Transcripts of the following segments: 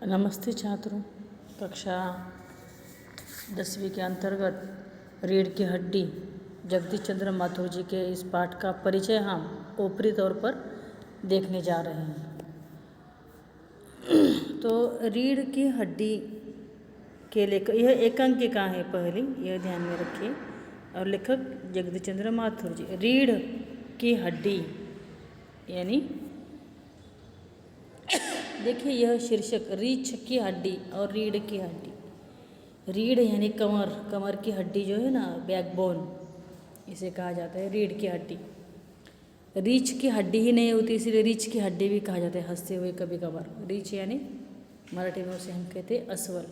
नमस्ते छात्रों। कक्षा 10वीं के अंतर्गत रीढ़ की हड्डी जगदीश चंद्र माथुर जी के इस पाठ का परिचय हम ऊपरी तौर पर देखने जा रहे हैं। तो रीढ़ की हड्डी के लेखक, यह एकांकिका है पहली, यह ध्यान में रखिए। और लेखक जगदीश चंद्र माथुर जी। रीढ़ की हड्डी यानी देखिए, यह शीर्षक रीढ़ की हड्डी और रीढ़ की हड्डी। रीढ़ यानी कमर, कमर की हड्डी जो है ना, बैकबोन, इसे कहा जाता है रीढ़ की हड्डी। रीढ़ की हड्डी ही नहीं होती, इसलिए रीढ़ की हड्डी भी कहा जाता है हंसते हुए कभी कभार। रीढ़ यानी मराठी में उसे हम कहते हैं अस्वल।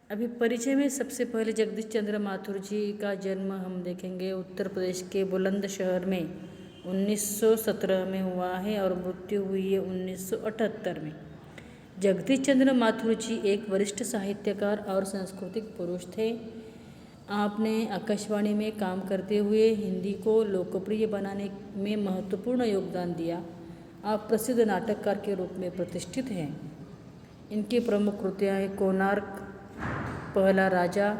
अभी परिचय में सबसे पहले जगदीश चंद्र माथुर जी का जन्म हम देखेंगे उत्तर प्रदेश के बुलंदशहर में 1917 में हुआ है और मृत्यु हुई है 1978 में। जगदीश चंद्र माथुर जी एक वरिष्ठ साहित्यकार और सांस्कृतिक पुरुष थे। आपने आकाशवाणी में काम करते हुए हिंदी को लोकप्रिय बनाने में महत्वपूर्ण योगदान दिया। आप प्रसिद्ध नाटककार के रूप में प्रतिष्ठित हैं। इनकी प्रमुख कृतियाँ हैं कोणार्क, पहला राजा,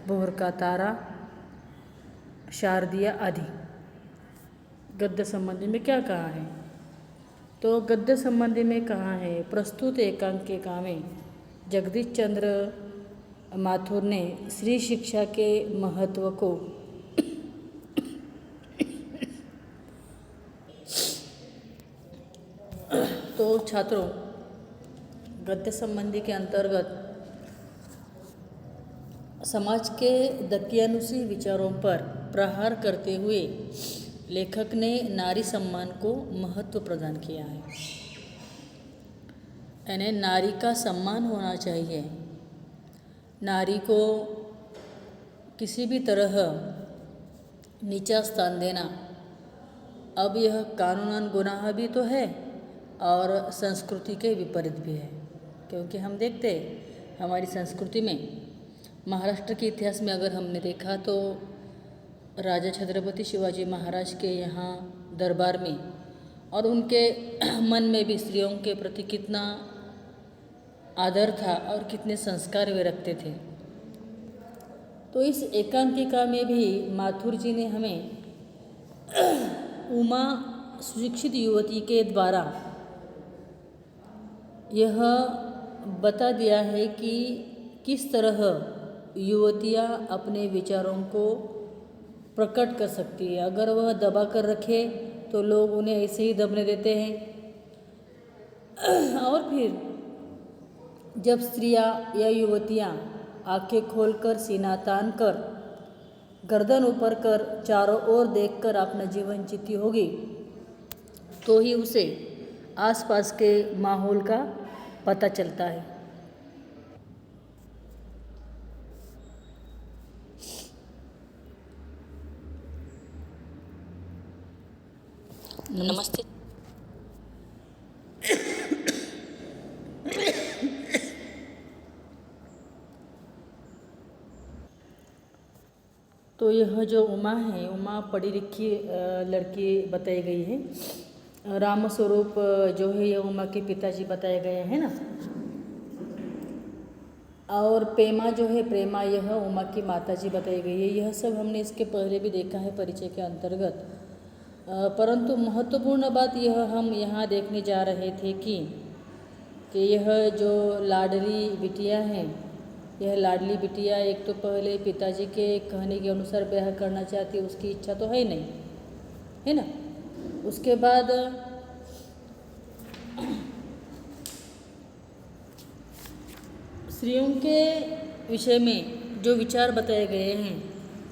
भोर का तारा, शारदिया आदि। गद्य संबंधी में क्या कहा है? तो गद्य संबंधी में कहा है, प्रस्तुत एकांकिका में जगदीश चंद्र माथुर ने स्त्री शिक्षा के महत्व को तो छात्रों, गद्य संबंधी के अंतर्गत समाज के दकियानुसी विचारों पर प्रहार करते हुए लेखक ने नारी सम्मान को महत्व प्रदान किया है। यानी नारी का सम्मान होना चाहिए। नारी को किसी भी तरह नीचा स्थान देना, अब यह कानूनन गुनाह भी तो है और संस्कृति के विपरीत भी है। क्योंकि हम देखते हमारी संस्कृति में, महाराष्ट्र के इतिहास में अगर हमने देखा तो राजा छत्रपति शिवाजी महाराज के यहाँ दरबार में और उनके मन में भी स्त्रियों के प्रति कितना आदर था और कितने संस्कार वे रखते थे। तो इस एकांकिका में भी माथुर जी ने हमें उमा सुशिक्षित युवती के द्वारा यह बता दिया है कि किस तरह युवतियाँ अपने विचारों को प्रकट कर सकती है। अगर वह दबा कर रखे तो लोग उन्हें ऐसे ही दबने देते हैं, और फिर जब स्त्रियां या युवतियां आंखें खोलकर, सीना तान कर, गर्दन ऊपर कर, चारों ओर देखकर अपना जीवन जीती होगी, तो ही उसे आसपास के माहौल का पता चलता है। नमस्ते। तो यह जो उमा है, उमा पढ़ी लिखी लड़की बताई गई है। रामस्वरूप जो है यह उमा के पिताजी बताए गए हैं ना, और प्रेमा जो है, प्रेमा यह उमा की माताजी बताई गई है। यह सब हमने इसके पहले भी देखा है परिचय के अंतर्गत। परंतु महत्वपूर्ण बात यह हम यहाँ देखने जा रहे थे कि यह जो लाडली बिटिया हैं, यह लाडली बिटिया एक तो पहले पिताजी के कहने के अनुसार ब्याह करना चाहती, उसकी इच्छा तो है नहीं, है ना। उसके बाद स्त्रियों के विषय में जो विचार बताए गए हैं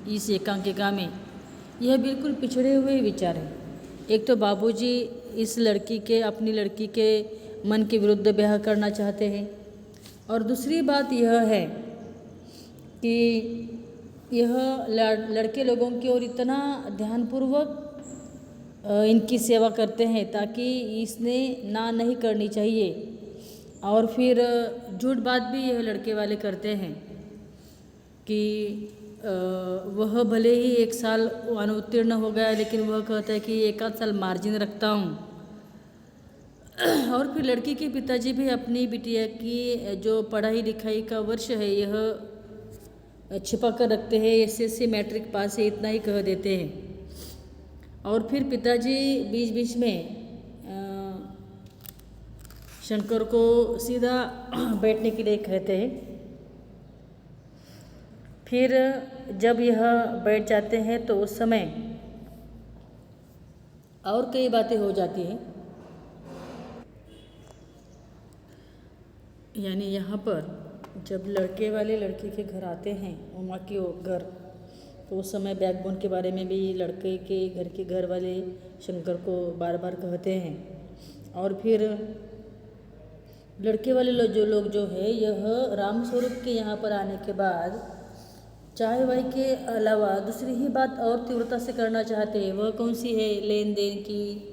इस एकांकिका में, यह बिल्कुल पिछड़े हुए विचार है। एक तो बाबूजी इस लड़की के, अपनी लड़की के मन के विरुद्ध ब्याह करना चाहते हैं, और दूसरी बात यह है कि यह लड़के लोगों की ओर इतना ध्यानपूर्वक इनकी सेवा करते हैं ताकि इसने ना नहीं करनी चाहिए। और फिर झूठ बात भी यह लड़के वाले करते हैं कि वह भले ही 1 साल अनुत्तीर्ण हो गया, लेकिन वह कहता है कि 1 आध साल मार्जिन रखता हूँ। और फिर लड़की के पिताजी भी अपनी बिटिया की जो पढ़ाई लिखाई का वर्ष है यह छिपा कर रखते हैं। एसएससी मैट्रिक पास है इतना ही कह देते हैं। और फिर पिताजी बीच बीच में शंकर को सीधा बैठने के लिए कहते हैं। फिर जब यह बैठ जाते हैं तो उस समय और कई बातें हो जाती हैं। यानी यहाँ पर जब लड़के वाले लड़की के घर आते हैं उमा के घर, तो उस समय बैकबोन के बारे में भी लड़के के घर वाले शंकर को बार बार कहते हैं। और फिर लड़के वाले जो लोग जो है यह रामस्वरूप के यहाँ पर आने के बाद चाय वाय के अलावा दूसरी ही बात और तीव्रता से करना चाहते हैं। वह कौन सी है? लेन देन की।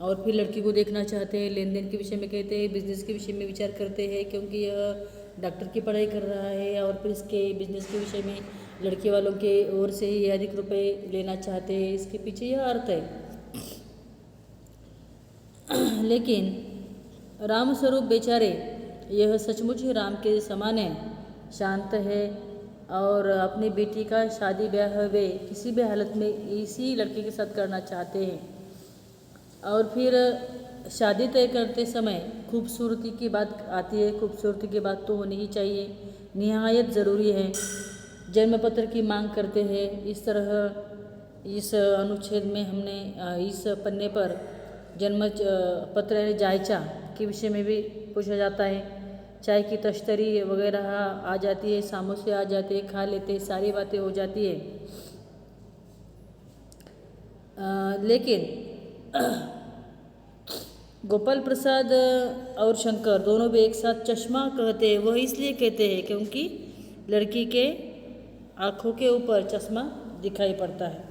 और फिर लड़की को देखना चाहते हैं, लेन देन के विषय में कहते हैं, बिजनेस के विषय में विचार करते हैं क्योंकि यह डॉक्टर की पढ़ाई कर रहा है। और फिर इसके बिजनेस के विषय में लड़के वालों के ओर से ही अधिक रुपए लेना चाहते हैं। इसके पीछे यह अर्थ है। लेकिन रामस्वरूप बेचारे यह सचमुच ही राम के समान है, शांत है और अपनी बेटी का शादी ब्याह वे किसी भी हालत में इसी लड़के के साथ करना चाहते हैं। और फिर शादी तय करते समय खूबसूरती की बात आती है। खूबसूरती की बात तो होनी ही चाहिए, निहायत ज़रूरी है। जन्म पत्र की मांग करते हैं। इस तरह इस अनुच्छेद में हमने इस पन्ने पर जन्म पत्र यानी जायचा के विषय में भी पूछा जाता है। चाय की तश्तरी वगैरह आ जाती है, समोसे आ जाते हैं, खा लेते हैं, सारी बातें हो जाती है। लेकिन गोपाल प्रसाद और शंकर दोनों भी एक साथ चश्मा कहते हैं। वह इसलिए कहते हैं क्योंकि लड़की के आँखों के ऊपर चश्मा दिखाई पड़ता है,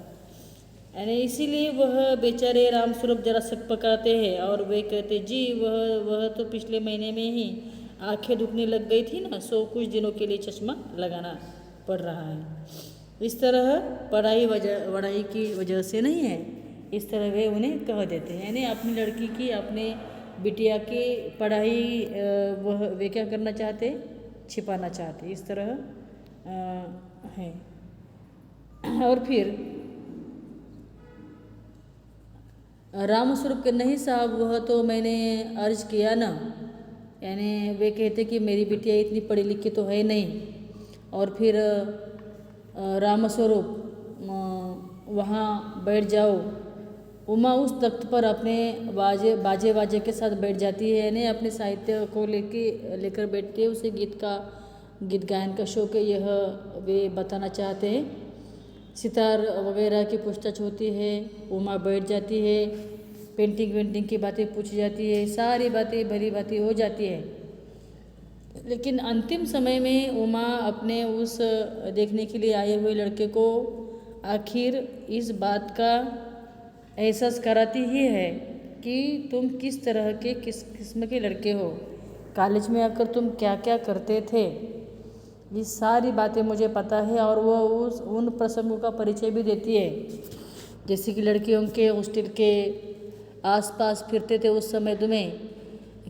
यानी इसीलिए वह बेचारे रामस्वरूप जरा सक पकाते हैं। और वे कहते जी वह तो पिछले महीने में ही आंखें दुखने लग गई थी ना, सो कुछ दिनों के लिए चश्मा लगाना पड़ रहा है। इस तरह वढ़ाई की वजह से नहीं है, इस तरह वे उन्हें कह देते हैं। यानी अपनी लड़की की अपने बिटिया की पढ़ाई वे क्या करना चाहते, छिपाना चाहते, इस तरह है। और फिर रामस्वरूप के नहीं साहब वह तो मैंने अर्ज किया ना, यानी वे कहते कि मेरी बिटिया इतनी पढ़ी लिखी तो है नहीं। और फिर रामस्वरूप वहाँ बैठ जाओ। उमा उस तख्त पर अपने बाजे के साथ बैठ जाती है, यानी अपने साहित्य को लेकर बैठती है। उसे गीत गायन का शौक है, यह वे बताना चाहते हैं। सितार वगैरह की पूछताछ होती है, उमा बैठ जाती है, पेंटिंग की बातें पूछी जाती है, सारी बातें भली बातें हो जाती है। लेकिन अंतिम समय में उमा अपने उस देखने के लिए आए हुए लड़के को आखिर इस बात का एहसास कराती ही है कि तुम किस तरह के किस किस्म के लड़के हो, कॉलेज में आकर तुम क्या क्या करते थे, ये सारी बातें मुझे पता है। और वह उन प्रसंगों का परिचय भी देती है, जैसे कि लड़कियों के हॉस्टल के आसपास फिरते थे उस समय तुम्हें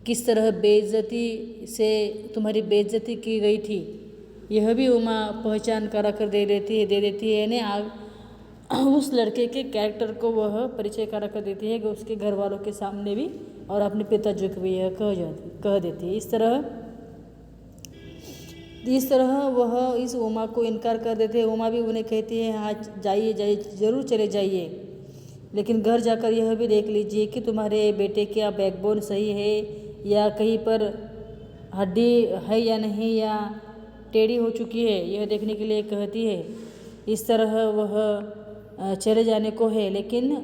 किस तरह बेइज्जती से तुम्हारी बेइज्जती की गई थी, यह भी उमा पहचान करा कर दे देती है। यानी उस लड़के के कैरेक्टर को वह परिचय करा कर देती है कि उसके घर वालों के सामने भी और अपने पिताजी को भी यह कह देती है। इस तरह वह इस उमा को इनकार कर देते हैं। उमा भी उन्हें कहती है हाँ जाइए ज़रूर चले जाइए, लेकिन घर जाकर यह भी देख लीजिए कि तुम्हारे बेटे का बैकबोन सही है या कहीं पर हड्डी है या नहीं, या टेढ़ी हो चुकी है, यह देखने के लिए कहती है। इस तरह वह चले जाने को है, लेकिन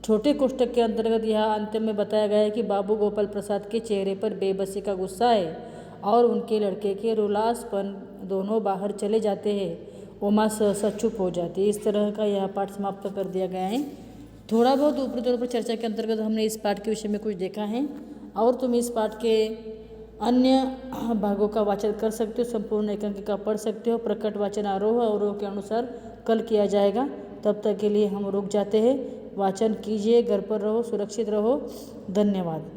छोटे कोष्ठक के अंतर्गत यह अंत में बताया गया है कि बाबू गोपाल प्रसाद के चेहरे पर बेबसी का गुस्सा है और उनके लड़के के रुलासपन दोनों बाहर चले जाते हैं। उमा सहसा चुप हो जाती है। इस तरह का यह पाठ समाप्त कर दिया गया है। थोड़ा बहुत ऊपरी तौर पर चर्चा के अंतर्गत हमने इस पाठ के विषय में कुछ देखा है, और तुम इस पाठ के अन्य भागों का वाचन कर सकते हो, संपूर्ण एकांकिका पढ़ सकते हो। प्रकट वाचन आरोह अवरोह के अनुसार कल किया जाएगा। तब तक के लिए हम रुक जाते हैं। वाचन कीजिए, घर पर रहो, सुरक्षित रहो। धन्यवाद।